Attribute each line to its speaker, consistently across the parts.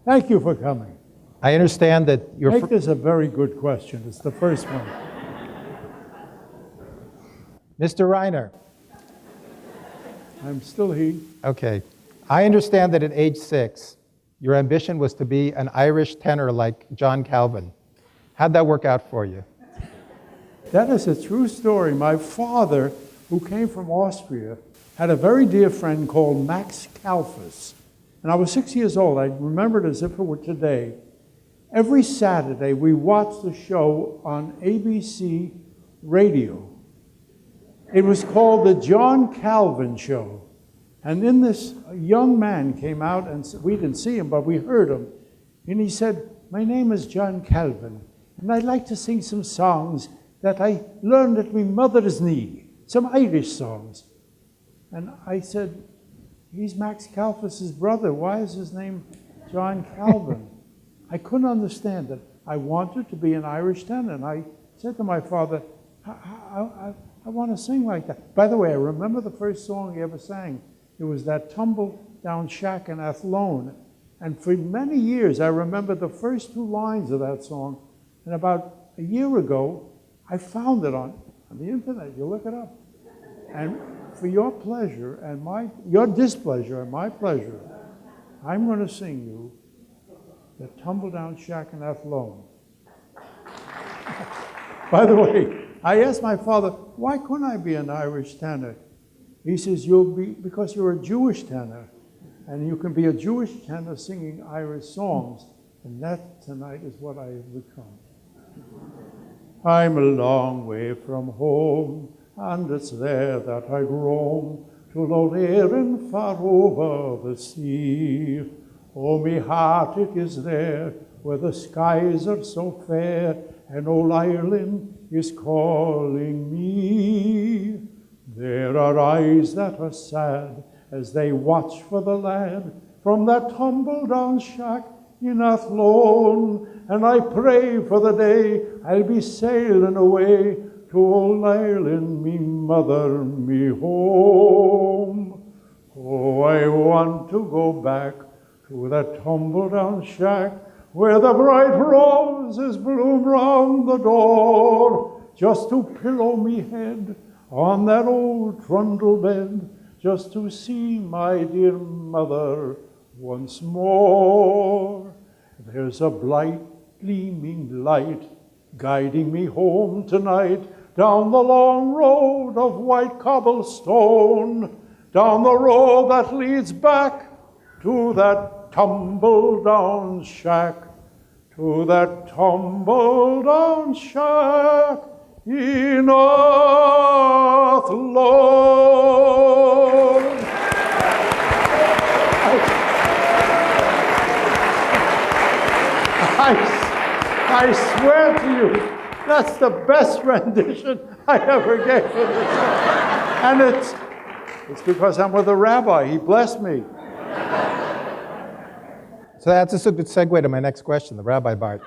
Speaker 1: Thank you for coming.
Speaker 2: I understand that you're...
Speaker 1: Make this a very good question. It's the first one.
Speaker 2: Mr. Reiner.
Speaker 1: I'm still he.
Speaker 2: Okay. I understand that at age 6, your ambition was to be an Irish tenor like John Calvin. How'd that work out for you?
Speaker 1: That is a true story. My father, who came from Austria, had a very dear friend called Max Kalfas. And I was 6 years old. I remember it as if it were today. Every Saturday, we watched the show on ABC radio. It was called the John Calvin Show. And in this, a young man came out, and we didn't see him, but we heard him. And he said, "My name is John Calvin, and I'd like to sing some songs that I learned at my mother's knee, some Irish songs." And I said, "He's Max Kalfas' brother. Why is his name John Calvin?" I couldn't understand it. I wanted to be an Irish tenor, and I said to my father, I want to sing like that. By the way, I remember the first song he ever sang. It was that Tumble Down Shack in Athlone. And for many years, I remember the first 2 lines of that song. And about a year ago, I found it on the internet. You look it up. And for your pleasure and your displeasure and my pleasure, I'm going to sing you the Tumble Down Shack in Athlone. By the way, I asked my father, why couldn't I be an Irish tenor? He says, because you're a Jewish tenor, and you can be a Jewish tenor singing Irish songs, and that tonight is what I have become. I'm a long way from home, and it's there that I roam, to Old Erin far over the sea. Oh, me heart, it is there, where the skies are so fair, and old Ireland is calling me. There are eyes that are sad as they watch for the lad from that tumble-down shack in Athlone. And I pray for the day I'll be sailing away to old Ireland, me mother, me home. Oh, I want to go back to that tumble-down shack where the bright roses bloom round the door, just to pillow me head on that old trundle bed, just to see my dear mother once more. There's a bright gleaming light guiding me home tonight, down the long road of white cobblestone, down the road that leads back to that tumble-down shack, to that tumble-down shack in Athlone. I swear to you, that's the best rendition I ever gave of the song. And it's because I'm with a rabbi. He blessed me.
Speaker 2: So that's a good segue to my next question, the Rabbi Bart.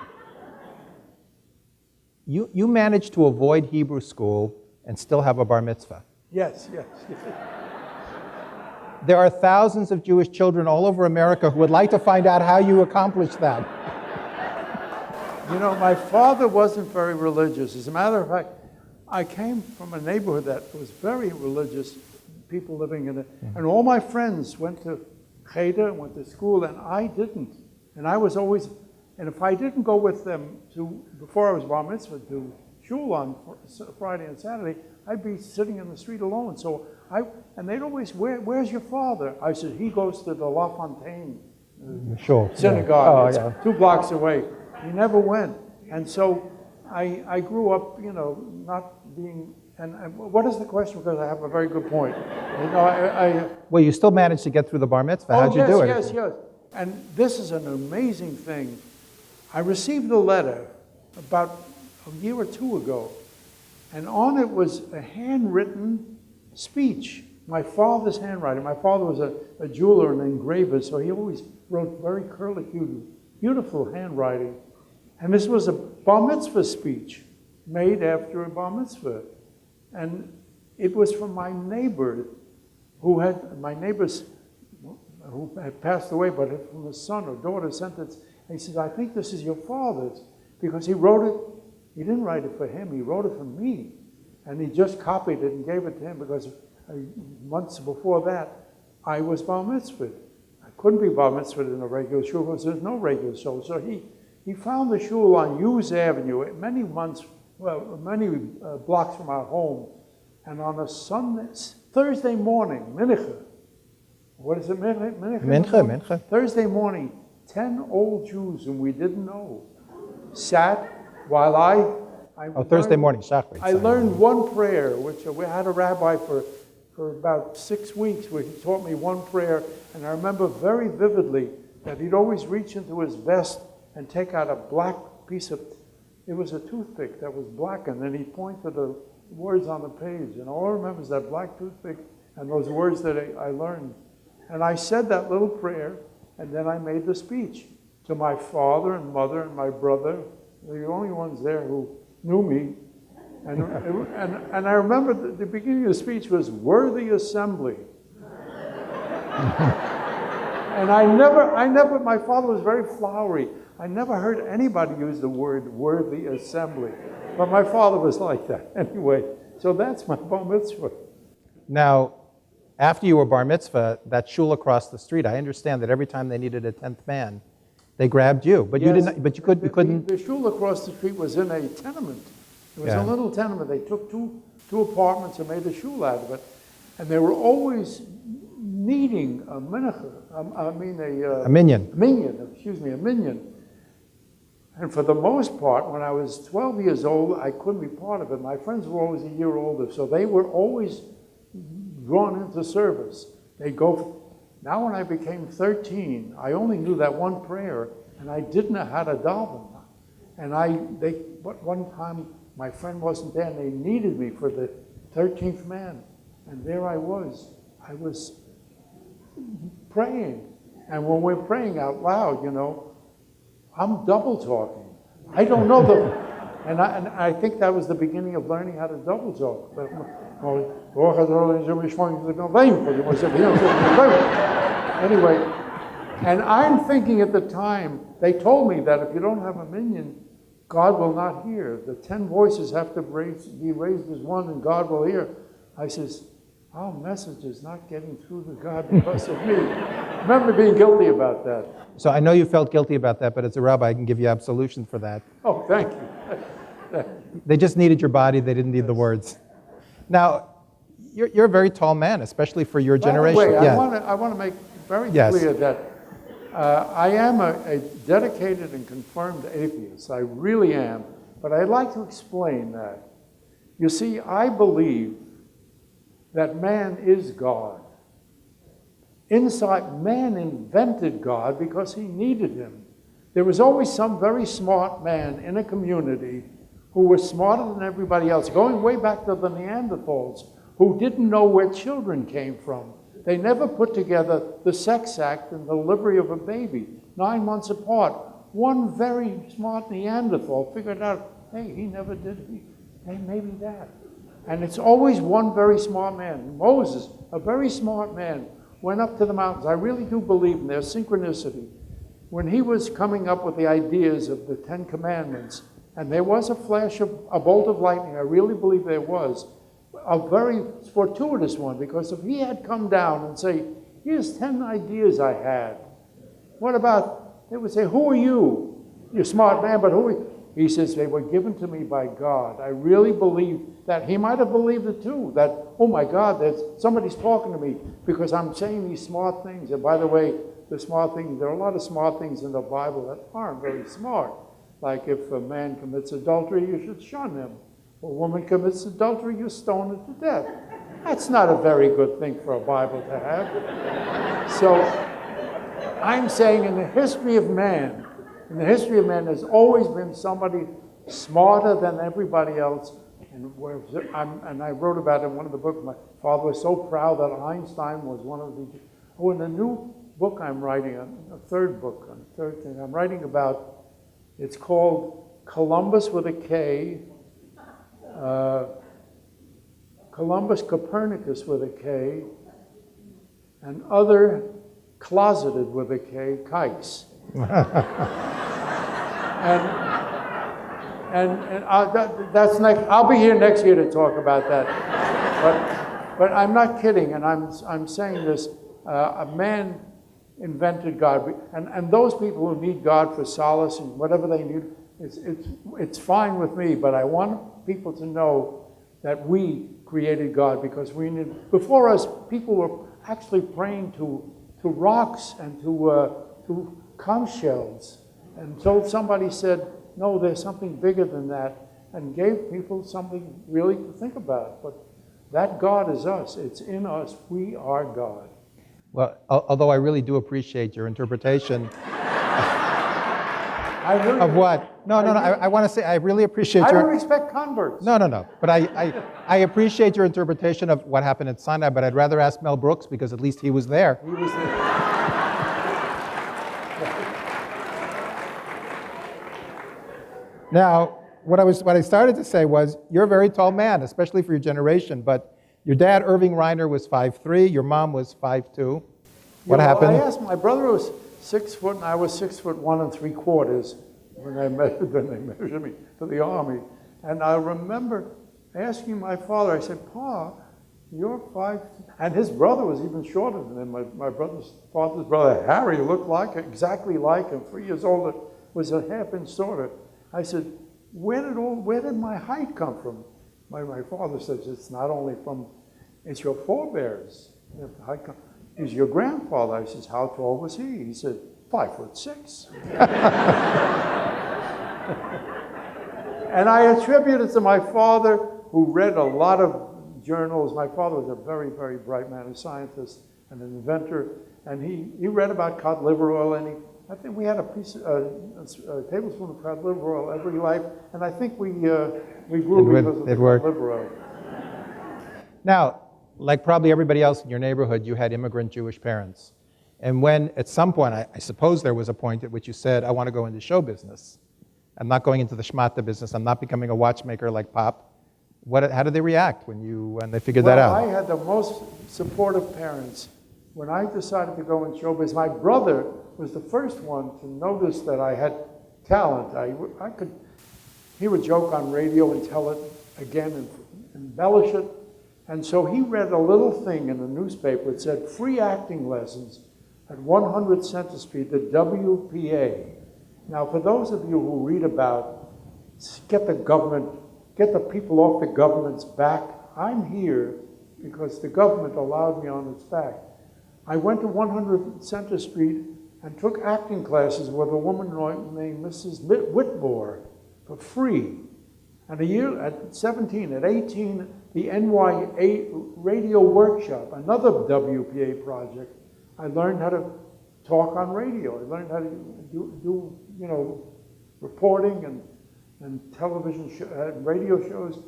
Speaker 2: You managed to avoid Hebrew school and still have a bar mitzvah.
Speaker 1: Yes.
Speaker 2: There are thousands of Jewish children all over America who would like to find out how you accomplished that.
Speaker 1: You know, my father wasn't very religious. As a matter of fact, I came from a neighborhood that was very religious, people living in it. And all my friends went to cheder, went to school, and I didn't. And I was always, and if I didn't go with them before I was bar mitzvah, to shul on Friday and Saturday, I'd be sitting in the street alone. So and they'd always, where's your father? I said, he goes to the La Fontaine synagogue.
Speaker 2: Yeah.
Speaker 1: It's 2 blocks away. He never went. And so I grew up, not being, and what is the question? Because I have a very good point.
Speaker 2: Well, you still managed to get through the bar mitzvah. How'd you do it?
Speaker 1: Yes. And this is an amazing thing. I received a letter about a year or 2 ago, and on it was a handwritten speech, my father's handwriting. My father was a jeweler and engraver, so he always wrote very curlicue, beautiful handwriting. And this was a bar mitzvah speech made after a bar mitzvah. And it was from my neighbor, my neighbor's who had passed away, but from his son or daughter sent it. And he says, I think this is your father's, because he wrote it. He didn't write it for him. He wrote it for me. And he just copied it and gave it to him because months before that, I was bar mitzvahed. I couldn't be bar mitzvahed in a regular shul because there's no regular shul. So he found the shul on Hughes Avenue many blocks from our home. And on a Thursday morning, mincha. What is it, mincha?
Speaker 2: Mincha.
Speaker 1: Thursday morning, 10 old Jews whom we didn't know sat while
Speaker 2: Thursday morning, Shachrit.
Speaker 1: I learned one prayer, which we had a rabbi for about 6 weeks where he taught me one prayer, and I remember very vividly that he'd always reach into his vest and take out a black piece of, it was a toothpick that was blackened, and he'd point to the words on the page, and all I remember is that black toothpick and those words that I learned. And I said that little prayer, and then I made the speech to my father and mother and my brother, the only ones there who knew me. And I remember the beginning of the speech was worthy assembly. And I never, my father was very flowery. I never heard anybody use the word worthy assembly. But my father was like that anyway. So that's my bar mitzvah.
Speaker 2: Now, after you were bar mitzvah, that shul across the street, I understand that every time they needed a 10th man, they grabbed you. But
Speaker 1: yes,
Speaker 2: you didn't. But you couldn't.
Speaker 1: The shul across the street was in a tenement. It was a little tenement. They took two apartments and made a shul out of it, and they were always needing a mincha. A
Speaker 2: minyan.
Speaker 1: A minyan. And for the most part, when I was 12 years old, I couldn't be part of it. My friends were always a year older, so they were always drawn into service. They'd go. Now when I became 13, I only knew that one prayer, and I didn't know how to daven. And one time, my friend wasn't there, and they needed me for the 13th man. And there I was praying. And when we're praying out loud, I'm double talking. I don't know and I think that was the beginning of learning how to double talk. Anyway, and I'm thinking at the time, they told me that if you don't have a minyan, God will not hear. The 10 voices have to be raised as one, and God will hear. I says, our message is not getting through to God because of me. I remember being guilty about that.
Speaker 2: So I know you felt guilty about that, but as a rabbi, I can give you absolution for that.
Speaker 1: Oh, thank you.
Speaker 2: They just needed your body. They didn't need the words. Now, you're a very tall man, especially for your generation.
Speaker 1: By the way, I want to make very clear that I am a dedicated and confirmed atheist. I really am. But I'd like to explain that. You see, I believe that man is God. Inside, man invented God because he needed him. There was always some very smart man in a community who was smarter than everybody else, going way back to the Neanderthals, who didn't know where children came from. They never put together the sex act and the delivery of a baby, 9 months apart. One very smart Neanderthal figured out, hey, he never did it. Hey, maybe that. And it's always one very smart man. Moses, a very smart man, went up to the mountains. I really do believe in their synchronicity. When he was coming up with the ideas of the 10 Commandments, and there was a flash of a bolt of lightning, I really believe there was, a very fortuitous one, because if he had come down and say, here's 10 ideas I had, what about, they would say, who are you? You're a smart man, but who are you? He says, they were given to me by God. I really believe that he might have believed it too, that, oh my God, somebody's talking to me because I'm saying these smart things. And by the way, the smart things, there are a lot of smart things in the Bible that aren't very smart. Like if a man commits adultery, you should shun him. If a woman commits adultery, you stone her to death. That's not a very good thing for a Bible to have. So I'm saying in the history of man, there's always been somebody smarter than everybody else. And I wrote about it in one of the books. My father was so proud that Einstein was one of the... Oh, in the new book I'm writing, a third book, a third thing I'm writing about, it's called Columbus with a K, Columbus Copernicus with a K, and other closeted with a K, kikes. That's next. I'll be here next year to talk about that. But I'm not kidding, and I'm saying this. A man invented God, and those people who need God for solace and whatever they need, it's fine with me. But I want people to know that we created God, because we need. Before us, people were actually praying to rocks and to conch shells, until somebody said, no, there's something bigger than that, and gave people something really to think about. But that God is us. It's in us. We are God.
Speaker 2: Well, although I really do appreciate your interpretation of what? No. I want to say I really appreciate
Speaker 1: I don't respect converts.
Speaker 2: No. But I appreciate your interpretation of what happened at Sinai, but I'd rather ask Mel Brooks, because at least he was there.
Speaker 1: He was there.
Speaker 2: Now, what I started to say was, you're a very tall man, especially for your generation, but your dad, Irving Reiner, was 5'3", your mom was 5'2". What happened?
Speaker 1: I asked, my brother was 6 foot, and I was 6'1 3/4" when they measured me for the Army. And I remember asking my father, I said, Pa, you're 5'2", and his brother was even shorter than him. My father's brother, Harry, looked exactly like him, 3 years older, was a half-inch shorter. I said, where did my height come from? My father says, it's not only from, it's your forebears. He's your grandfather. I says, how tall was he? He said, 5'6". And I attribute it to my father, who read a lot of journals. My father was a very, very bright man, a scientist and an inventor. And he read about cod liver oil, and I think we had a tablespoon of cod liver oil every life, and I think we grew because of the cod liver oil.
Speaker 2: Now, like probably everybody else in your neighborhood, you had immigrant Jewish parents. And when, at some point, I suppose there was a point at which you said, I want to go into show business. I'm not going into the schmata business. I'm not becoming a watchmaker like Pop. How did they react when they figured that out?
Speaker 1: I had the most supportive parents. When I decided to go in show business, my brother was the first one to notice that I had talent. He would joke on radio and tell it again and embellish it. And so he read a little thing in the newspaper that said, free acting lessons at 100 Center Street, the WPA. Now, for those of you who read about get the people off the government's back, I'm here because the government allowed me on its back. I went to 100 Center Street and took acting classes with a woman named Mrs. Whitmore for free. And a year, at 17, at 18, the NYA Radio Workshop, another WPA project, I learned how to talk on radio. I learned how to do reporting and television radio shows.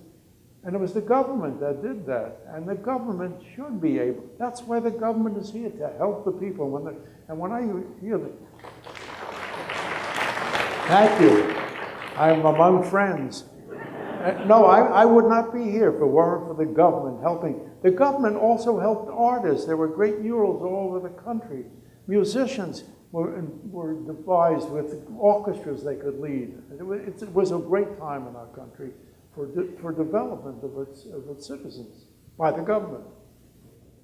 Speaker 1: And it was the government that did that. And the government should be able. That's why the government is here, to help the people. When I hear that, thank you. I'm among friends. No, I would not be here if it weren't for the government helping. The government also helped artists. There were great murals all over the country. Musicians were devised with orchestras they could lead. It was a great time in our country for development of its citizens by the government.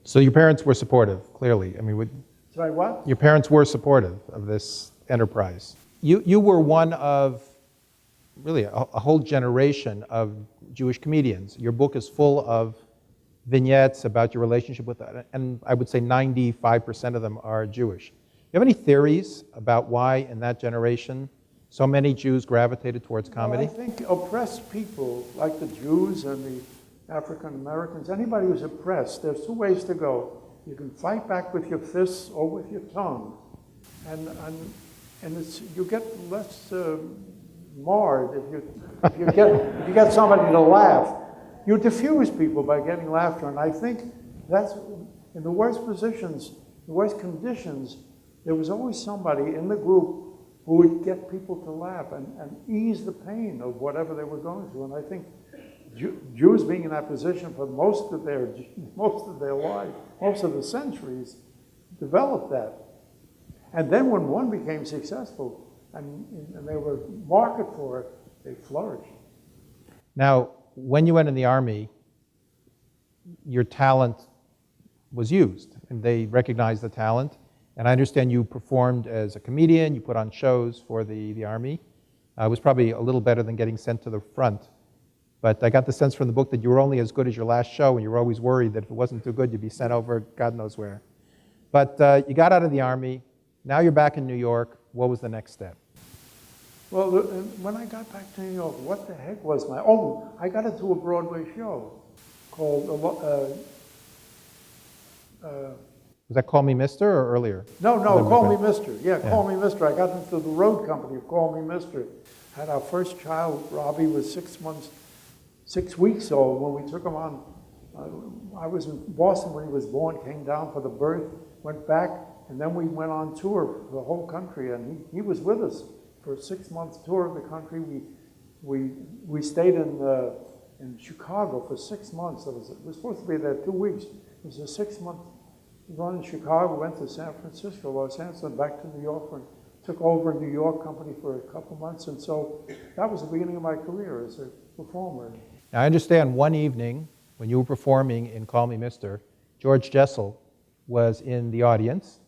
Speaker 2: So your parents were supportive, clearly. I mean,
Speaker 1: Sorry, what?
Speaker 2: Your parents were supportive of this enterprise. You were one of really a whole generation of Jewish comedians. Your book is full of vignettes about your relationship with that, and I would say 95% of them are Jewish. Do you have any theories about why in that generation so many Jews gravitated towards comedy?
Speaker 1: Well, I think oppressed people, like the Jews and the African Americans, anybody who's oppressed, there's two ways to go. You can fight back with your fists or with your tongue, and you get less marred if you get somebody to laugh. You diffuse people by getting laughter, and I think that's in the worst positions, the worst conditions. There was always somebody in the group who would get people to laugh and ease the pain of whatever they were going through. And I think Jews being in that position for most of their life, most of the centuries, developed that. And then when one became successful and there was market for it, they flourished.
Speaker 2: Now, when you went in the Army, your talent was used, and they recognized the talent. And I understand you performed as a comedian, you put on shows for the Army. It was probably a little better than getting sent to the front. But I got the sense from the book that you were only as good as your last show, and you were always worried that if it wasn't too good, you'd be sent over God knows where. But you got out of the Army. Now you're back in New York. What was the next step?
Speaker 1: Well, when I got back to New York, what the heck was my... Oh, I got into a Broadway show called...
Speaker 2: Was that Call Me Mister or earlier?
Speaker 1: No, Call Me Mister. Yeah, Call Me Mister. I got into the road company of Call Me Mister. Had our first child. Robbie was 6 weeks old when we took him on. I was in Boston when he was born, came down for the birth, went back, and then we went on tour for the whole country, and he was with us for a 6-month tour of the country. We stayed in Chicago for 6 months. It was supposed to be there 2 weeks. It was a 6-month run in Chicago, went to San Francisco, Los Angeles, back to New York, and took over a New York company for a couple months. And so that was the beginning of my career as a performer.
Speaker 2: Now, I understand one evening when you were performing in Call Me Mister, George Jessel was in the audience.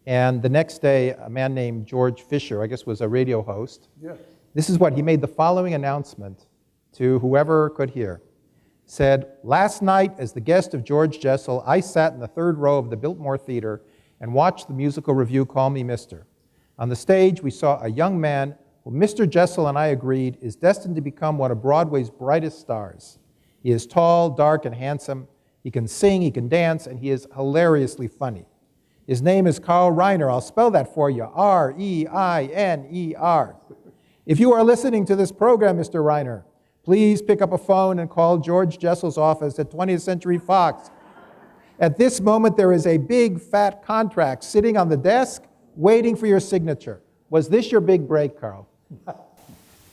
Speaker 2: And the next day, a man named George Fisher, I guess was a radio host.
Speaker 1: Yes.
Speaker 2: This is what he made the following announcement to whoever could hear. Said, "Last night, as the guest of George Jessel, I sat in the third row of the Biltmore Theater and watched the musical review Call Me Mister. On the stage, we saw a young man who Mr. Jessel and I agreed is destined to become one of Broadway's brightest stars. He is tall, dark, and handsome. He can sing, he can dance, and he is hilariously funny. His name is Carl Reiner. I'll spell that for you, R-E-I-N-E-R. If you are listening to this program, Mr. Reiner, please pick up a phone and call George Jessel's office at 20th Century Fox. At this moment, there is a big, fat contract sitting on the desk waiting for your signature." Was this your big break, Carl?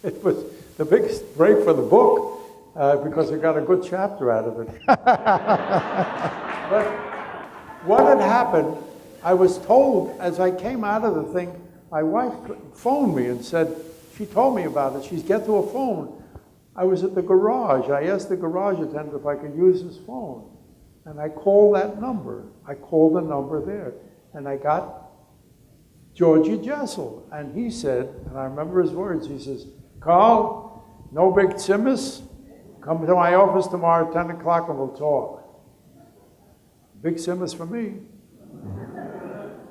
Speaker 1: It was the biggest break for the book because it got a good chapter out of it. But what had happened, I was told as I came out of the thing, my wife phoned me and said, she told me about it. She's get to a phone. I was at the garage. I asked the garage attendant if I could use his phone. And I called that number. I called the number there. And I got Georgie Jessel. And he said, and I remember his words, he says, "Carl, no big Simmons. Come to my office tomorrow at 10 o'clock and we'll talk." Big Simmons for me.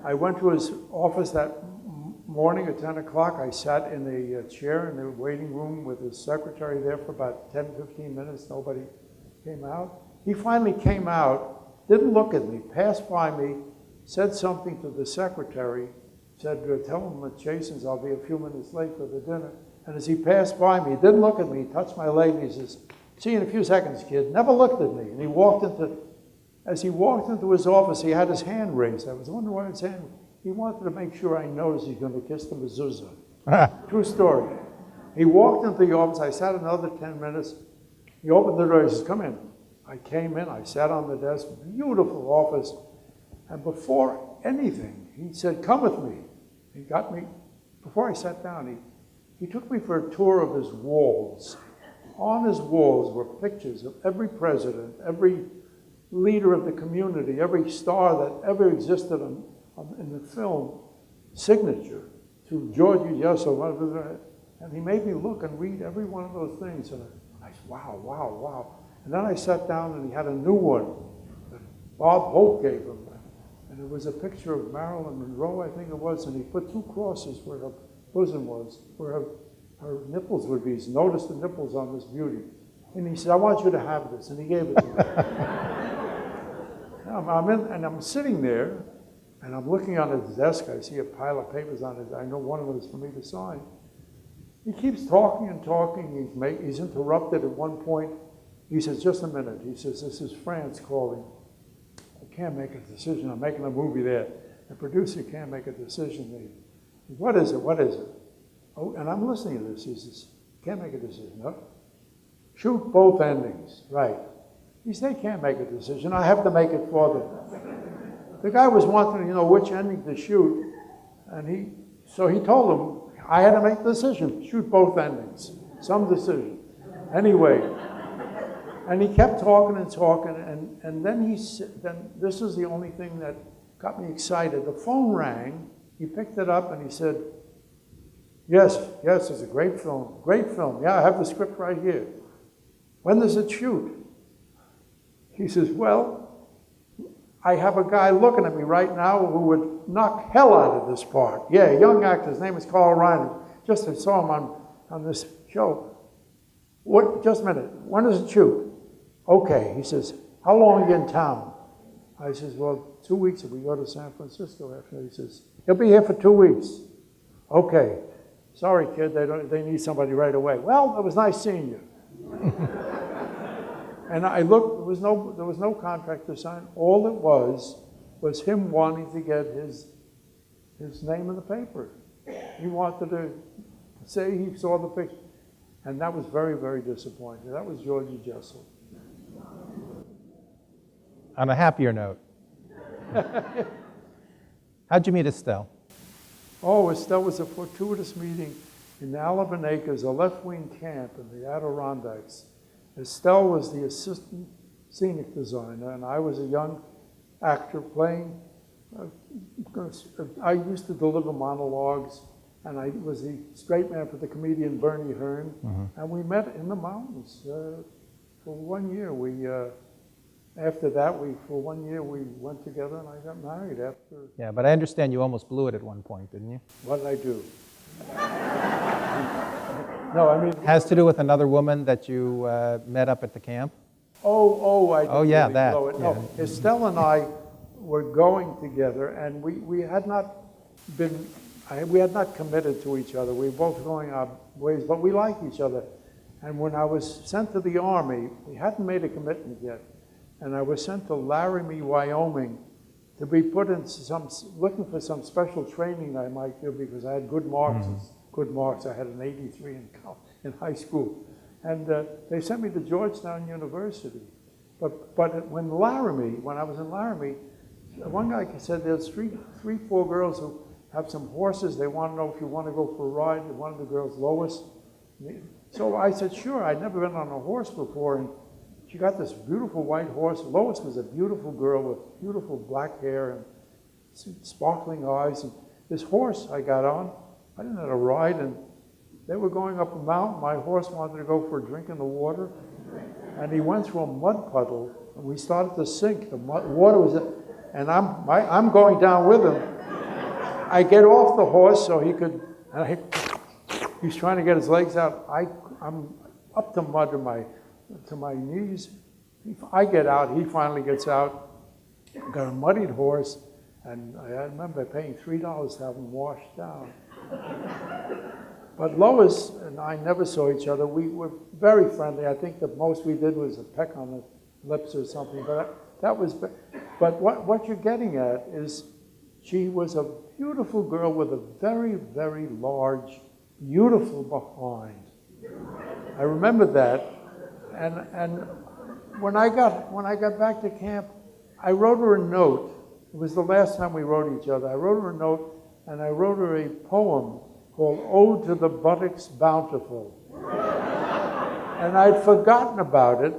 Speaker 1: I went to his office that morning at 10 o'clock. I sat in a chair in the waiting room with his secretary there for about 10, 15 minutes. Nobody came out. He finally came out, didn't look at me, passed by me, said something to the secretary, said, "Tell him at Jason's I'll be a few minutes late for the dinner." And as he passed by me, he didn't look at me, he touched my leg and he says, "See you in a few seconds, kid." Never looked at me. And he walked as he walked into his office, he had his hand raised. I was wondering why his hand, he wanted to make sure I noticed he's going to kiss the mezuzah. True story. He walked into the office, I sat another 10 minutes. He opened the door, he says, "Come in." I came in, I sat on the desk, beautiful office. And before anything, he said, "Come with me." He got me, before I sat down, he took me for a tour of his walls. On his walls were pictures of every president, every leader of the community, every star that ever existed in the film, signature to Georgie Jessel. And he made me look and read every one of those things. And I said, wow, wow, wow. And then I sat down and he had a new one that Bob Hope gave him. And it was a picture of Marilyn Monroe, I think it was, and he put 2 crosses where her bosom was, where her nipples would be. He noticed the nipples on this beauty. And he said, "I want you to have this." And he gave it to me. I'm sitting there, and I'm looking on his desk. I see a pile of papers on it. I know one of them is for me to sign. He keeps talking and talking. He's interrupted at one point. He says, "Just a minute." He says, "This is France calling. I can't make a decision. I'm making a movie there. The producer can't make a decision." "What is it? What is it?" Oh, and I'm listening to this. He says, "Can't make a decision." "No. Shoot both endings." "Right." He said, "They can't make a decision. I have to make it for them." The guy was wanting to know which ending to shoot. So he told him, I had to make the decision, shoot both endings, some decision. Anyway, and he kept talking and talking, and then then this is the only thing that got me excited. The phone rang, he picked it up and he said, yes, it's a great film, yeah, I have the script right here. When does it shoot? He says, well, I have a guy looking at me right now who would knock hell out of this part. Yeah, a young actor, his name is Reiner. Just I saw him on this show. Just a minute, when does it shoot? Okay, he says, how long are you in town? I says, well, 2 weeks if we go to San Francisco after. He says, he'll be here for 2 weeks. Okay, sorry kid, they need somebody right away. Well, it was nice seeing you. And I looked, there was no contract to sign. All it was him wanting to get his name in the paper. He wanted to say he saw the picture. And that was very, very disappointing. That was Georgie Jessel.
Speaker 2: On a happier note, how'd you meet Estelle?
Speaker 1: Oh, Estelle was a fortuitous meeting in Alabama Acres, a left-wing camp in the Adirondacks. Estelle was the assistant scenic designer, and I was a young actor playing. I used to deliver monologues, and I was the straight man for the comedian Bernie Hearn, and we met in the mountains for 1 year. After that, for 1 year, we went together, and I got married after.
Speaker 2: Yeah, but I understand you almost blew it at one point, didn't you?
Speaker 1: What did I do? No, I mean...
Speaker 2: Has to do with another woman that you met up at the camp?
Speaker 1: I didn't
Speaker 2: yeah,
Speaker 1: really
Speaker 2: that.
Speaker 1: blow it. No, Estelle and I were going together, and we had not committed to each other. We were both going our ways, but we liked each other. And when I was sent to the Army, we hadn't made a commitment yet, and I was sent to Laramie, Wyoming, to be put in looking for some special training I might do because I had good marks. Good marks. I had an 83 in high school. And they sent me to Georgetown University. But when I was in Laramie, one guy said there's three, 4 girls who have some horses. They want to know if you want to go for a ride. One of the girls, Lois. So I said, sure. I'd never been on a horse before. And she got this beautiful white horse. Lois was a beautiful girl with beautiful black hair and sparkling eyes. And this horse I got on, I didn't have a ride, and they were going up a mountain. My horse wanted to go for a drink in the water, and he went through a mud puddle, and we started to sink. The water was, and I'm going down with him. I get off the horse so he could. He's trying to get his legs out. I'm up to mud to my knees. I get out. He finally gets out. Got a muddied horse, and I remember paying $3 to have him washed down. But Lois and I never saw each other. We were very friendly. I think the most we did was a peck on the lips or something. But that was. But what you're getting at is, she was a beautiful girl with a very, very large, beautiful behind. I remember that, and when I got back to camp, I wrote her a note. It was the last time we wrote each other. I wrote her a note. And I wrote her a poem called Ode to the Buttocks Bountiful. And I'd forgotten about it,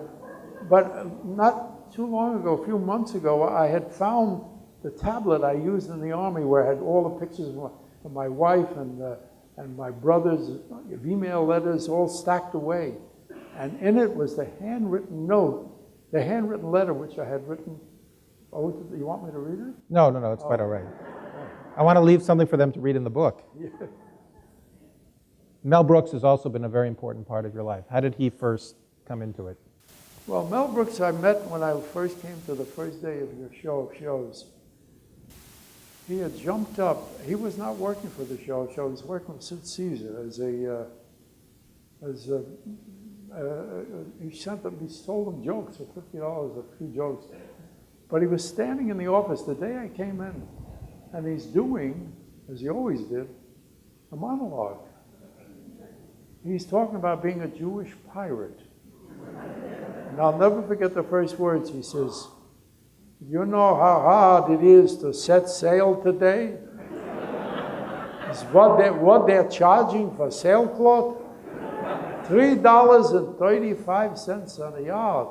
Speaker 1: but not too long ago, a few months ago, I had found the tablet I used in the Army where I had all the pictures of my wife and my brothers, email letters all stacked away. And in it was the handwritten note, the handwritten letter which I had written. You want me to read it?
Speaker 2: No, it's quite all right. I want to leave something for them to read in the book.
Speaker 1: Yeah.
Speaker 2: Mel Brooks has also been a very important part of your life. How did he first come into it?
Speaker 1: Well, Mel Brooks I met when I first came to the first day of your show of shows. He had jumped up. He was not working for the show. He was working with Sid Caesar he sold them jokes for $50, a few jokes. But he was standing in the office the day I came in, and he's doing, as he always did, a monologue. He's talking about being a Jewish pirate. And I'll never forget the first words. He says, "You know how hard it is to set sail today?" It's what they're charging for sailcloth? $3.35 on a yard.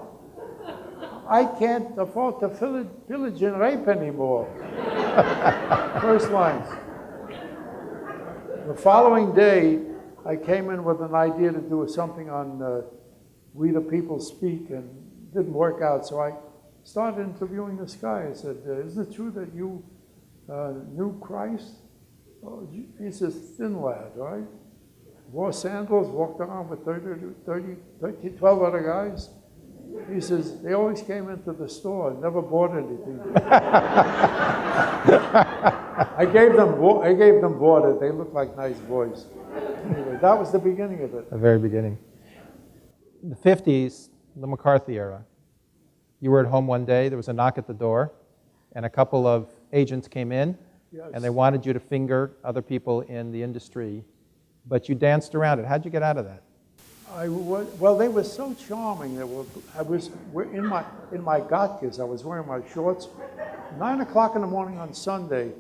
Speaker 1: I can't afford to pillage and rape anymore. First lines. The following day, I came in with an idea to do something on We the People Speak, and it didn't work out, so I started interviewing this guy. I said, isn't it true that you knew Christ? Oh, he's a thin lad, right? Wore sandals, walked around with 12 other guys. He says, they always came into the store and never bought anything. I gave them water. They looked like nice boys. Anyway, that was the beginning of it.
Speaker 2: The very beginning. The 50s, the McCarthy era. You were at home one day, there was a knock at the door, and a couple of agents came in,
Speaker 1: Yes.
Speaker 2: and they wanted you to finger other people in the industry, but you danced around it. How'd you get out of that?
Speaker 1: Well, they were so charming. In my gatkes, I was wearing my shorts. 9 o'clock in the morning on Sunday,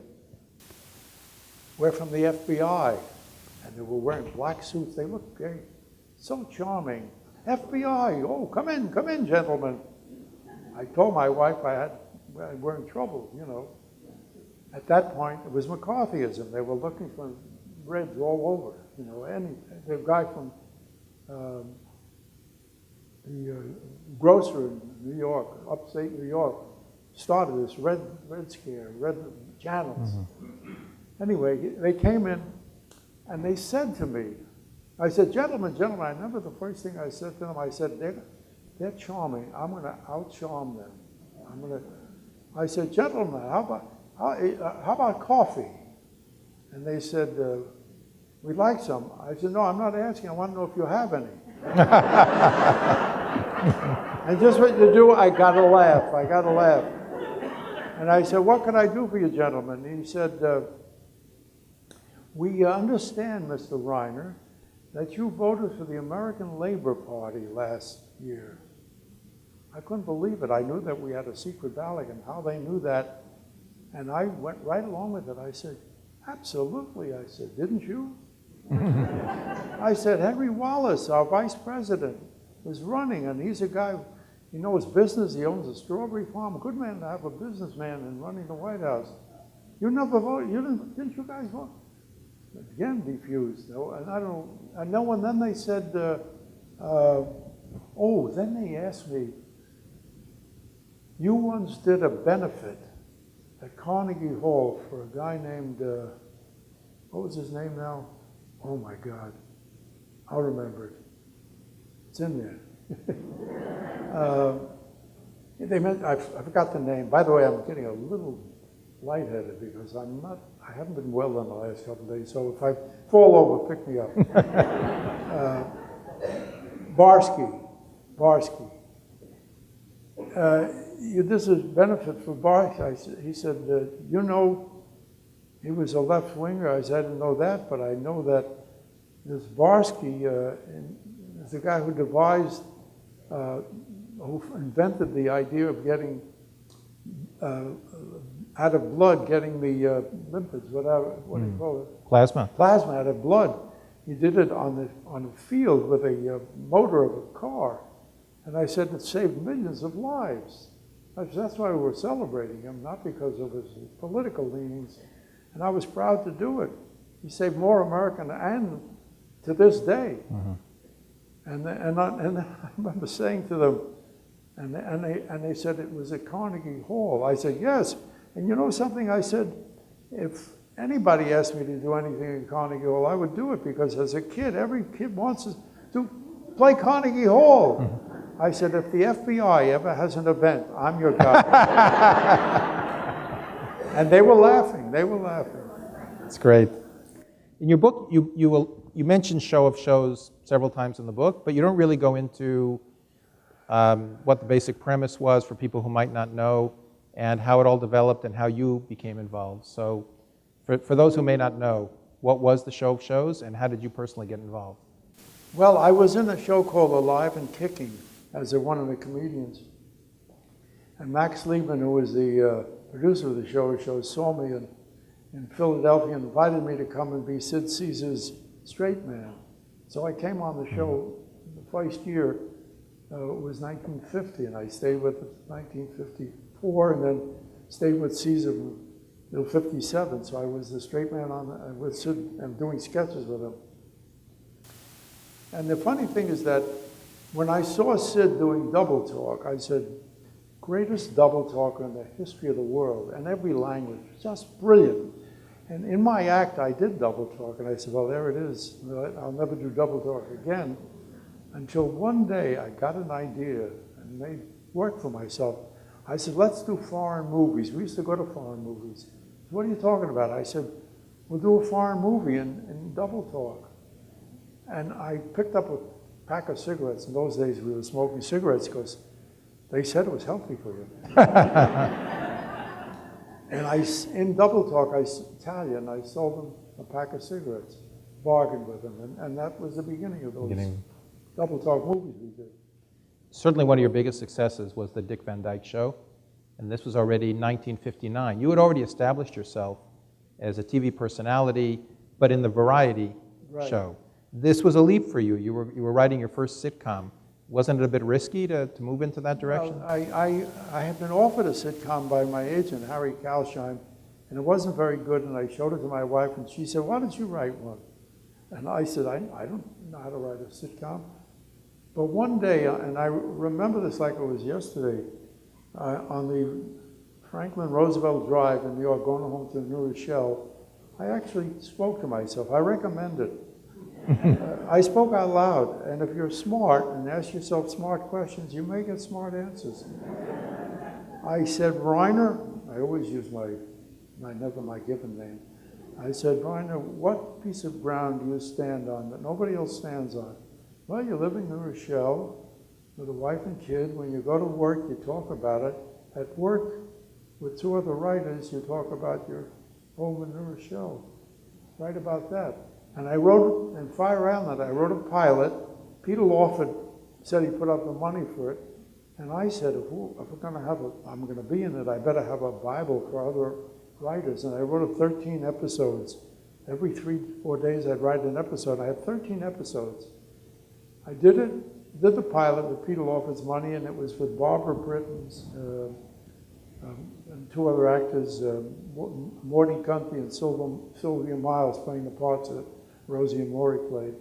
Speaker 1: we're from the FBI, and they were wearing black suits. They looked great, so charming. FBI, oh, come in, gentlemen. I told my wife we're in trouble, you know. At that point, it was McCarthyism. They were looking for Reds all over, you know. The guy from the grocer in New York, upstate New York, started this red scare, red channels. Mm-hmm. Anyway, they came in and they said to me, I said, gentlemen, I remember the first thing I said to them, I said, they're charming. I'm going to out-charm them. I said, gentlemen, how about coffee? And they said, we'd like some. I said, no, I'm not asking. I want to know if you have any. And just what you do, I got to laugh. And I said, what can I do for you, gentlemen? And he said, we understand, Mr. Reiner, that you voted for the American Labor Party last year. I couldn't believe it. I knew that we had a secret ballot and how they knew that. And I went right along with it. I said, absolutely. I said, didn't you? I said, Henry Wallace, our vice president, was running, and he's a guy, he knows business, he owns a strawberry farm. A good man to have a businessman in running the White House. You never voted, didn't you guys vote? Again, defused. And then they said, then they asked me, you once did a benefit at Carnegie Hall for a guy named, what was his name now? Oh my God, I'll remember it. It's in there. I forgot the name. By the way, I'm getting a little lightheaded because I haven't been well in the last couple of days, so if I fall over, pick me up. Barsky. This is benefit for Barsky. He said, you know, he was a left winger. I said, I didn't know that, but I know that this Barsky is the guy who devised, who invented the idea of getting out of blood, getting the lipids, whatever, what do you call it? Plasma out of blood. He did it on a field with a motor of a car. And I said, it saved millions of lives. That's why we were celebrating him, not because of his political leanings. And I was proud to do it. He saved more American, and to this day. Mm-hmm. And I remember saying to them, and they said it was at Carnegie Hall. I said, yes. And you know something? I said, if anybody asked me to do anything at Carnegie Hall, I would do it, because as a kid, every kid wants to play Carnegie Hall. Mm-hmm. I said, if the FBI ever has an event, I'm your guy. And they were laughing.
Speaker 2: That's great. In your book, you mention Show of Shows several times in the book, but you don't really go into what the basic premise was for people who might not know, and how it all developed and how you became involved. So for those who may not know, what was the Show of Shows, and how did you personally get involved?
Speaker 1: Well, I was in a show called Alive and Kicking as one of the comedians. And Max Liebman, who was the producer of the show, saw me, and in Philadelphia invited me to come and be Sid Caesar's straight man. So I came on the show the first year, it was 1950, and I stayed with it 1954, and then stayed with Caesar until 57. So I was the straight man with Sid and doing sketches with him. And the funny thing is that when I saw Sid doing double talk, I said, greatest double talker in the history of the world, and every language, just brilliant. And in my act, I did double talk, and I said, well, there it is. I'll never do double talk again. Until one day, I got an idea and made work for myself. I said, let's do foreign movies. We used to go to foreign movies. What are you talking about? I said, we'll do a foreign movie in double talk. And I picked up a pack of cigarettes. In those days, we were smoking cigarettes because they said it was healthy for you. And in double talk, Italian, I sold them a pack of cigarettes, bargained with them, and that was the beginning of those double talk movies we did.
Speaker 2: Certainly one of your biggest successes was the Dick Van Dyke Show, and this was already 1959. You had already established yourself as a TV personality, but in the variety show. This was a leap for you. You were writing your first sitcom. Wasn't it a bit risky to move into that direction?
Speaker 1: Well, I had been offered a sitcom by my agent, Harry Kalsheim, and it wasn't very good, and I showed it to my wife, and she said, why don't you write one? And I said, I don't know how to write a sitcom. But one day, and I remember this like it was yesterday, on the Franklin Roosevelt Drive in New York, going home to New Rochelle, I actually spoke to myself. I recommend it. I spoke out loud, and if you're smart and ask yourself smart questions, you may get smart answers. I said, Reiner, I always use never my given name. I said, Reiner, what piece of ground do you stand on that nobody else stands on? Well, you live in New Rochelle with a wife and kid. When you go to work, you talk about it. At work, with two other writers, you talk about your home in New Rochelle. Write about that. And I wrote, and far around that, I wrote a pilot. Peter Lawford said he put up the money for it. And I said, if we're going to have I'm going to be in it, I better have a Bible for other writers. And I wrote 13 episodes. Every 3-4 days I'd write an episode. I had 13 episodes. I did the pilot with Peter Lawford's money, and it was with Barbara Britton's and two other actors, Morty Cunty and Sylvia Miles, playing the parts that Rosie and Maury played.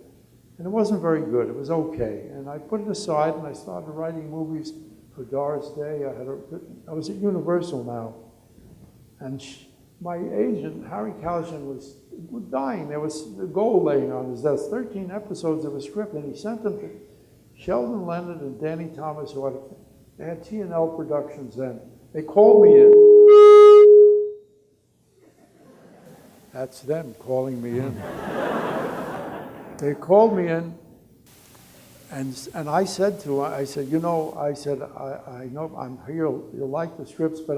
Speaker 1: And it wasn't very good. It was okay. And I put it aside, and I started writing movies for Doris Day. I was at Universal now. And my agent, Harry Kalsheim, was dying. There was the gold laying on his desk, 13 episodes of a script, and he sent them to Sheldon Leonard and Danny Thomas, they had T&L Productions then. They called me in. That's them calling me in. They called me in, and I said to her, I said, I know I'm here, you'll like the scripts, but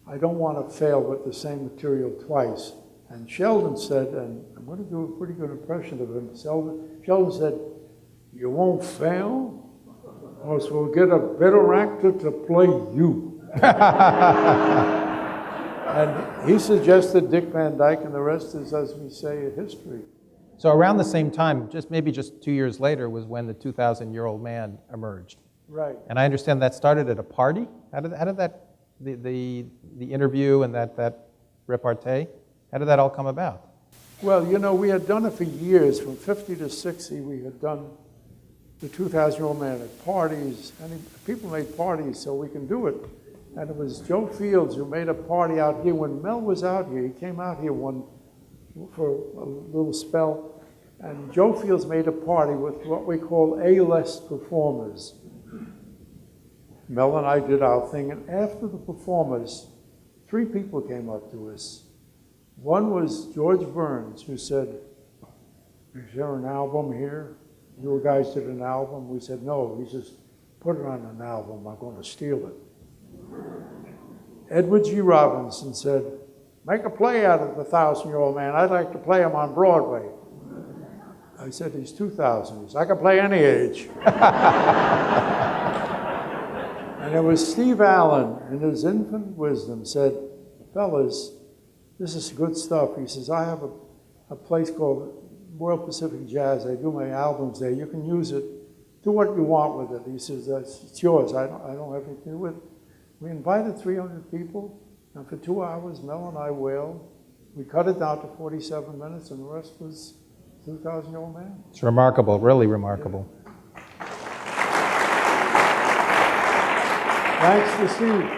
Speaker 1: I don't want to fail with the same material twice. And Sheldon said, and I'm going to do a pretty good impression of him, Sheldon said, you won't fail, or else we'll get a better actor to play you. And he suggested Dick Van Dyke, and the rest is, as we say, history.
Speaker 2: So around the same time, maybe just 2 years later, was when the 2,000-year-old man emerged.
Speaker 1: Right.
Speaker 2: And I understand that started at a party. How did that the interview and that repartee, how did that all come about?
Speaker 1: Well, we had done it for years. From 50 to 60, we had done the 2,000-year-old man at parties. And people made parties so we can do it. And it was Joe Fields who made a party out here. When Mel was out here, he came out here for a little spell. And Joe Fields made a party with what we call A-list performers. Mel and I did our thing. And after the performers, 3 people came up to us. One was George Burns, who said, is there an album here? You guys did an album? We said, no. He says, put it on an album. I'm going to steal it. Edward G. Robinson said, make a play out of the 1,000-year-old man. I'd like to play him on Broadway. I said, he's 2,000. He said, I can play any age. And it was Steve Allen, in his infinite wisdom, said, fellas, this is good stuff. He says, I have a place called Royal Pacific Jazz. I do my albums there. You can use it. Do what you want with it. He says, it's yours. I don't have anything to do with it. We invited 300 people, and for 2 hours, Mel and I wailed. We cut it down to 47 minutes, and the rest was 2,000-year-old man.
Speaker 2: It's remarkable, really remarkable.
Speaker 1: Yeah. Thanks to Steve.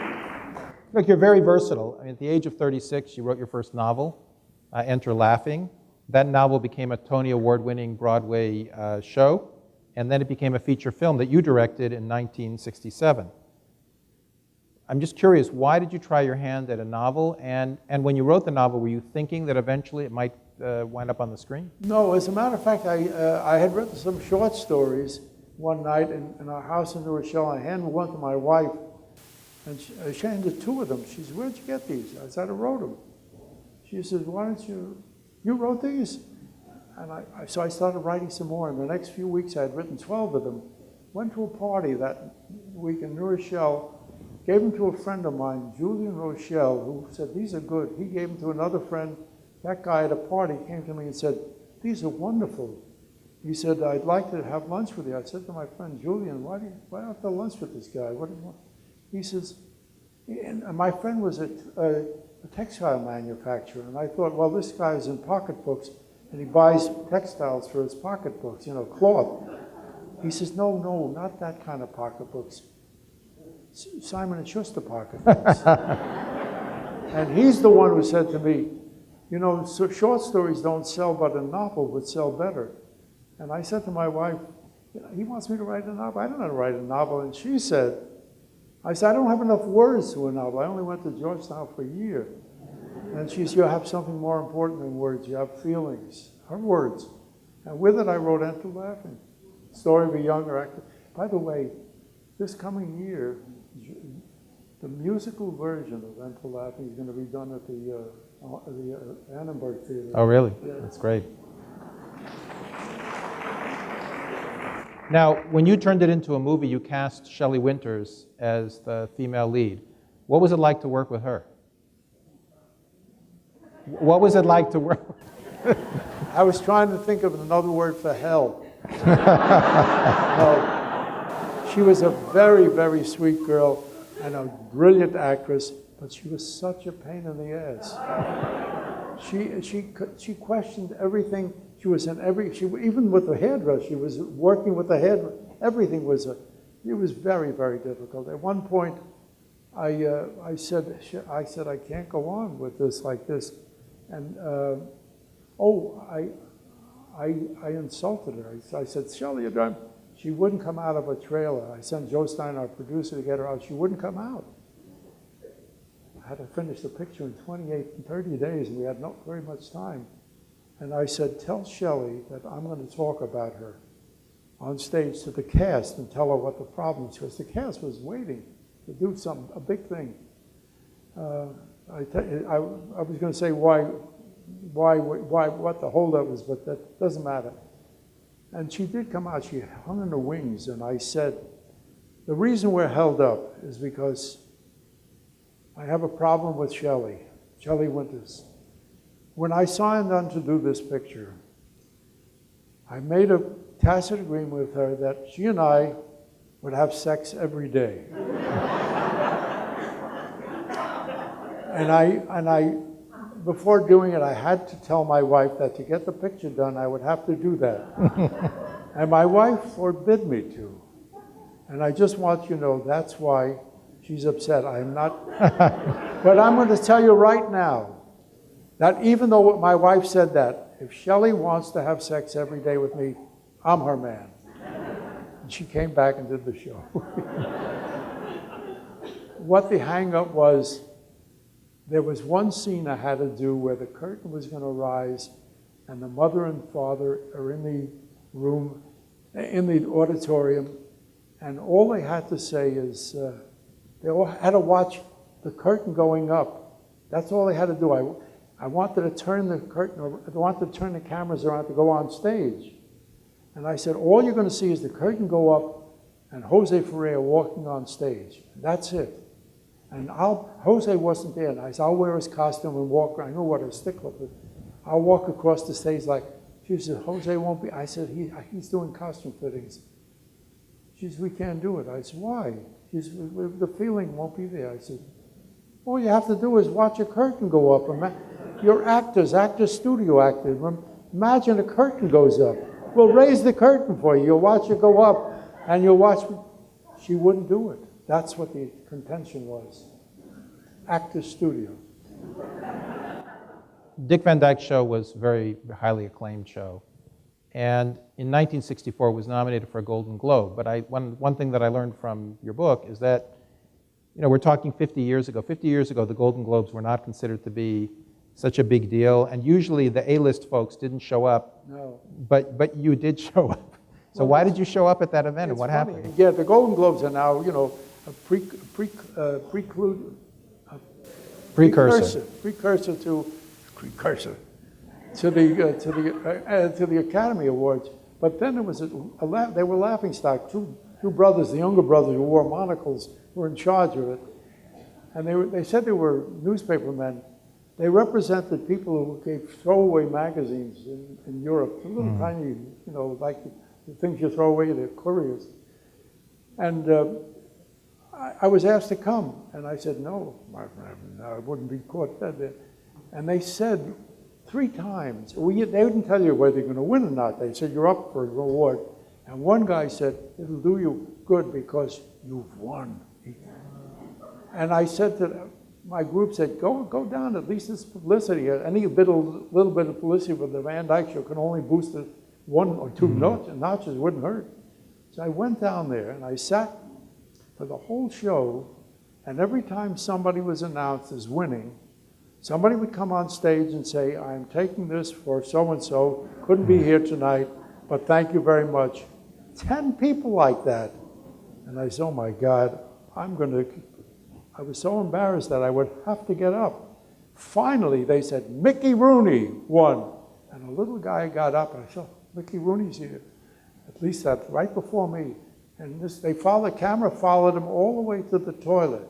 Speaker 2: Look, you're very versatile. I mean, at the age of 36, you wrote your first novel, Enter Laughing. That novel became a Tony Award-winning Broadway show, and then it became a feature film that you directed in 1967. I'm just curious, why did you try your hand at a novel? And when you wrote the novel, were you thinking that eventually it might wind up on the screen?
Speaker 1: No, as a matter of fact, I had written some short stories one night in our house in New Rochelle. I handed one to my wife, and she handed 2 of them. She said, where'd you get these? I said, I wrote them. She says, why don't you wrote these? And so I started writing some more. In the next few weeks, I had written 12 of them. Went to a party that week in New Rochelle, gave them to a friend of mine, Julian Rochelle, who said, these are good. He gave them to another friend. That guy at a party came to me and said, these are wonderful. He said, I'd like to have lunch with you. I said to my friend, Julian, why don't you have lunch with this guy? What do you want? He says, and my friend was a textile manufacturer, and I thought, well, this guy is in pocketbooks, and he buys textiles for his pocketbooks, you know, cloth. He says, no, not that kind of pocketbooks. Simon & Schuster pocketbooks. And he's the one who said to me, you know, so short stories don't sell, but a novel would sell better. And I said to my wife, he wants me to write a novel. I don't know how to write a novel. And she said, I said, I don't have enough words to a novel. I only went to Georgetown for a year. And she said, you have something more important than words. You have feelings. Her words. And with it, I wrote Enter Laughing, story of a younger actor. By the way, this coming year, the musical version of Enter Laughing is going to be done at the Annenberg Theater.
Speaker 2: Oh, really?
Speaker 1: Yeah.
Speaker 2: That's great. Now, when you turned it into a movie, you cast Shelley Winters as the female lead. What was it like to work with her? What was it like to work?
Speaker 1: I was trying to think of another word for hell. She was a very, very sweet girl and a brilliant actress, but she was such a pain in the ass. She questioned everything. She was in even with the hairdresser, she was working with the hairdresser. Everything was it was very, very difficult. At one point, I said I can't go on with this like this, and I insulted her. I said, Shelley, you're done. She wouldn't come out of a trailer. I sent Joe Stein, our producer, to get her out. She wouldn't come out. I had to finish the picture in 30 days, and we had not very much time. And I said, tell Shelley that I'm going to talk about her on stage to the cast and tell her what the problem is, because the cast was waiting to do a big thing. I was going to say what the holdup is, but that doesn't matter. And she did come out. She hung in the wings, and I said, the reason we're held up is because I have a problem with Shelley Winters. When I signed on to do this picture, I made a tacit agreement with her that she and I would have sex every day. and I, before doing it, I had to tell my wife that to get the picture done, I would have to do that. And my wife forbid me to. And I just want you to know that's why she's upset. I'm not, but I'm going to tell you right now, that even though my wife said that, if Shelley wants to have sex every day with me, I'm her man. And she came back and did the show. What the hang-up was, there was one scene I had to do where the curtain was going to rise, and the mother and father are in the room, in the auditorium, and all they had to say is, they all had to watch the curtain going up. That's all they had to do. I wanted to turn the curtain, I wanted to turn the cameras around to go on stage. And I said, all you're going to see is the curtain go up and Jose Ferrer walking on stage. That's it. And Jose wasn't there, and I said, I'll wear his costume and walk around. I know what a stickler, but I'll walk across the stage like, she said, Jose won't be. I said, he's doing costume fittings. She said, we can't do it. I said, why? She said, the feeling won't be there. I said, all you have to do is watch a curtain go up. You're actors, studio actors. Imagine a curtain goes up. We'll raise the curtain for you. You'll watch it go up, and you'll watch. She wouldn't do it. That's what the contention was. Actors studio.
Speaker 2: Dick Van Dyke Show was a very highly acclaimed show. And in 1964 was nominated for a Golden Globe. But one thing that I learned from your book is that, we're talking 50 years ago. 50 years ago, the Golden Globes were not considered to be such a big deal. And usually the A-list folks didn't show up. No. But you did show up. So why did you show up at that event, and what happened?
Speaker 1: Yeah, the Golden Globes are now, a precursor to the Academy Awards. But then it was they were laughingstock. Two brothers, the younger brothers who wore monocles, were in charge of it, and they said they were newspapermen. They represented people who gave throwaway magazines in Europe, the little tiny, like the things you throw away, the couriers. And I was asked to come, and I said, no, I wouldn't be caught dead. And they said 3 times, they didn't tell you whether you're going to win or not. They said, you're up for a reward. And one guy said, it'll do you good because you've won. And I said to my group, go down, at least it's publicity. Any little bit of publicity with the Van Dyke Show can only boost it 1 or 2 notches, wouldn't hurt. So I went down there and I sat for the whole show, and every time somebody was announced as winning, somebody would come on stage and say, I'm taking this for so-and-so, couldn't be here tonight, but thank you very much. 10 people like that. And I said, oh my God, I was so embarrassed that I would have to get up. Finally, they said, Mickey Rooney won. And a little guy got up, and I said, Mickey Rooney's here. At least that's right before me. And the camera followed him all the way to the toilet.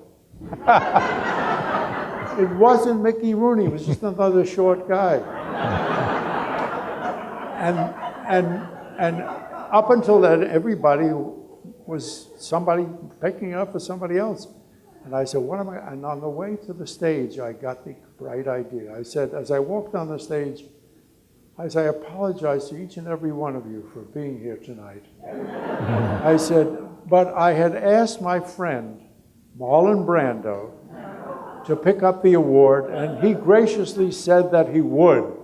Speaker 1: It wasn't Mickey Rooney, it was just another short guy. And up until then, everybody was somebody picking up for somebody else. And I said, and on the way to the stage, I got the bright idea. I said, as I walked on the stage, I apologize to each and every one of you for being here tonight. I said, but I had asked my friend, Marlon Brando, to pick up the award, and he graciously said that he would.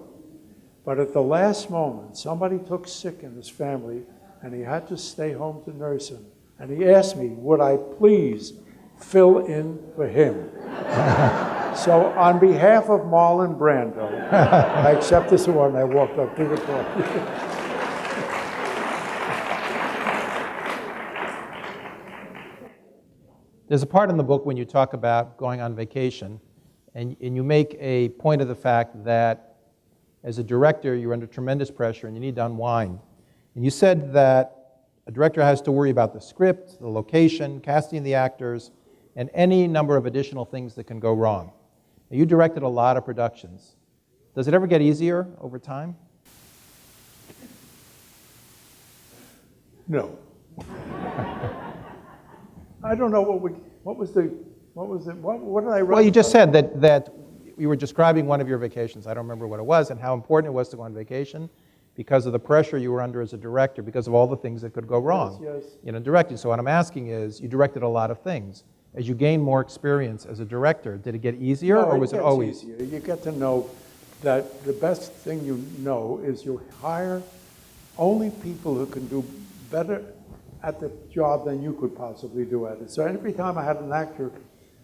Speaker 1: But at the last moment, somebody took sick in his family, and he had to stay home to nurse him. And he asked me, would I please fill in for him? So on behalf of Marlon Brando, I accept this award, and I walked up to the podium.
Speaker 2: There's a part in the book when you talk about going on vacation, and you make a point of the fact that as a director, you're under tremendous pressure and you need to unwind. And you said that a director has to worry about the script, the location, casting the actors, and any number of additional things that can go wrong. Now, you directed a lot of productions. Does it ever get easier over time?
Speaker 1: No. I don't know what did I write?
Speaker 2: Well, you just said that you were describing one of your vacations. I don't remember what it was, and how important it was to go on vacation because of the pressure you were under as a director, because of all the things that could go wrong in directing. So what I'm asking is, you directed a lot of things. As you gained more experience as a director, did it get easier, or was it always?
Speaker 1: Easier. You get to know that the best thing you know is you hire only people who can do better at the job than you could possibly do at it. So every time I had an actor,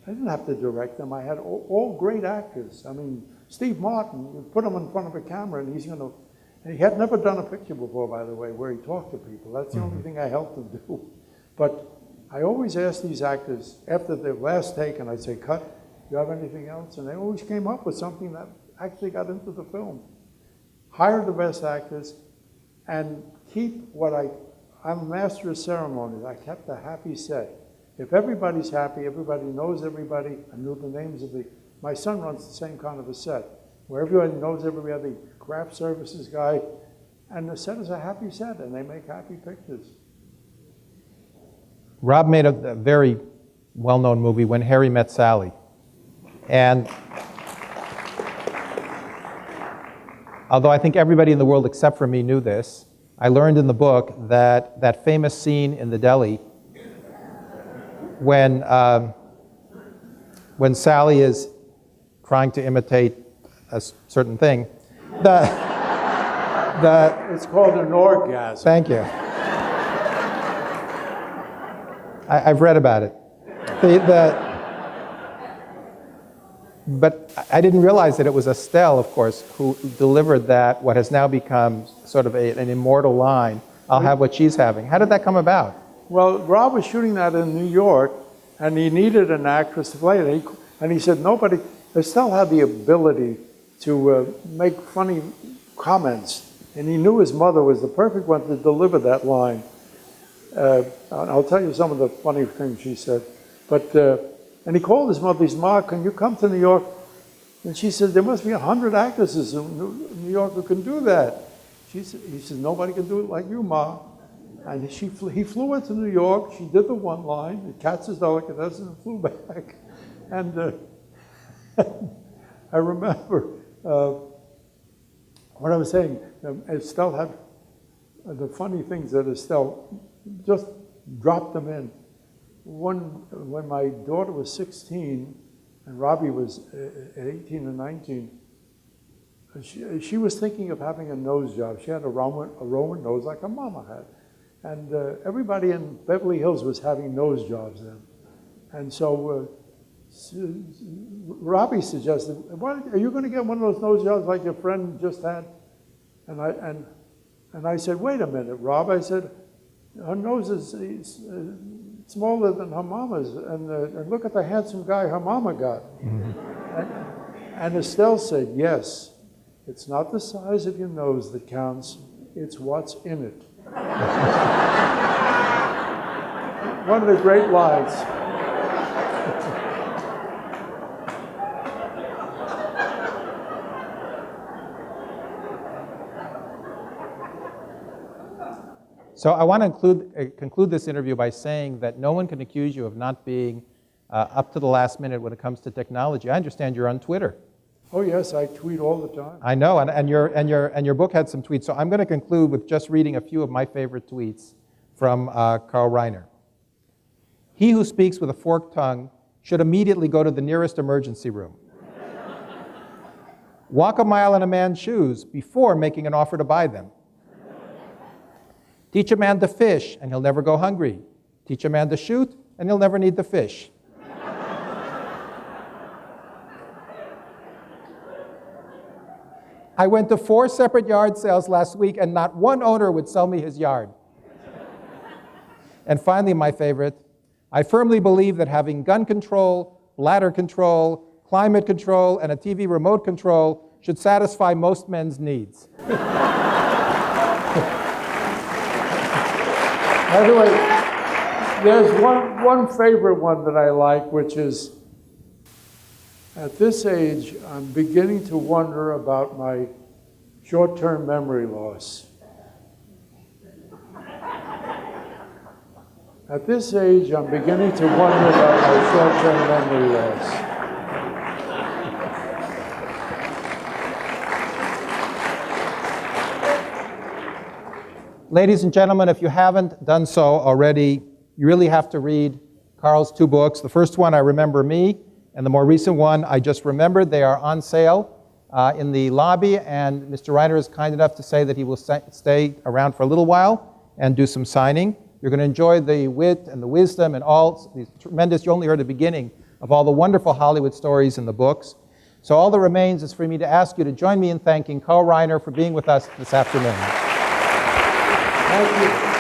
Speaker 1: I didn't have to direct them. I had all great actors. I mean, Steve Martin, you put him in front of a camera and he had never done a picture before, by the way, where he talked to people. That's the only thing I helped him do. But I always asked these actors, after their last take, and I'd say, cut, do you have anything else? And they always came up with something that actually got into the film. Hire the best actors and keep I'm a master of ceremonies. I kept a happy set. If everybody's happy, everybody knows everybody, and knew the names of the... My son runs the same kind of a set, where everybody knows everybody, craft services guy, and the set is a happy set, and they make happy pictures.
Speaker 2: Rob made a very well-known movie, When Harry Met Sally. And although I think everybody in the world except for me knew this, I learned in the book that that famous scene in the deli when Sally is trying to imitate a certain thing,
Speaker 1: It's called an orgasm.
Speaker 2: Thank you. I've read about it. But I didn't realize that it was Estelle, of course, who delivered that, what has now become sort of an immortal line, I'll have what she's having. How did that come about?
Speaker 1: Well, Rob was shooting that in New York, and he needed an actress to play it. And he said Estelle had the ability to make funny comments, and he knew his mother was the perfect one to deliver that line. I'll tell you some of the funny things she said. And he called his mother, he said, "Ma, can you come to New York?" And she said, "There must be 100 actresses in New York who can do that." He said, "Nobody can do it like you, Ma." And he flew into New York, she did the one line, the cat's as delicatessen, and flew back. And I remember what I was saying, Estelle had the funny things that Estelle just dropped them in. When my daughter was 16 and Robbie was 18 or 19, she was thinking of having a nose job. She had a Roman nose like her mama had. And everybody in Beverly Hills was having nose jobs then. And so Robbie suggested, "Are you going to get one of those nose jobs like your friend just had?" And I said, "Wait a minute, Rob." I said, "Her nose is smaller than her mama's, and look at the handsome guy her mama got." And Estelle said, "Yes, it's not the size of your nose that counts, it's what's in it." One of the great lines.
Speaker 2: So I want to conclude this interview by saying that no one can accuse you of not being up to the last minute when it comes to technology. I understand you're on Twitter.
Speaker 1: Oh yes, I tweet all the time.
Speaker 2: I know, and your book had some tweets. So I'm going to conclude with just reading a few of my favorite tweets from Carl Reiner. "He who speaks with a forked tongue should immediately go to the nearest emergency room. Walk a mile in a man's shoes before making an offer to buy them. Teach a man to fish, and he'll never go hungry. Teach a man to shoot, and he'll never need the fish. I went to 4 separate yard sales last week, and not one owner would sell me his yard. And finally, my favorite, I firmly believe that having gun control, bladder control, climate control, and a TV remote control should satisfy most men's needs."
Speaker 1: By the way, there's one favorite one that I like, which is, "At this age, I'm beginning to wonder about my short-term memory loss." At this age, I'm beginning to wonder about my short-term memory loss.
Speaker 2: Ladies and gentlemen, if you haven't done so already, you really have to read Carl's 2 books. The first one, I Remember Me, and the more recent one, I Just Remembered. They are on sale in the lobby, and Mr. Reiner is kind enough to say that he will stay around for a little while and do some signing. You're going to enjoy the wit and the wisdom and all these tremendous, you only heard the beginning of all the wonderful Hollywood stories in the books. So all that remains is for me to ask you to join me in thanking Carl Reiner for being with us this afternoon.
Speaker 1: Thank you.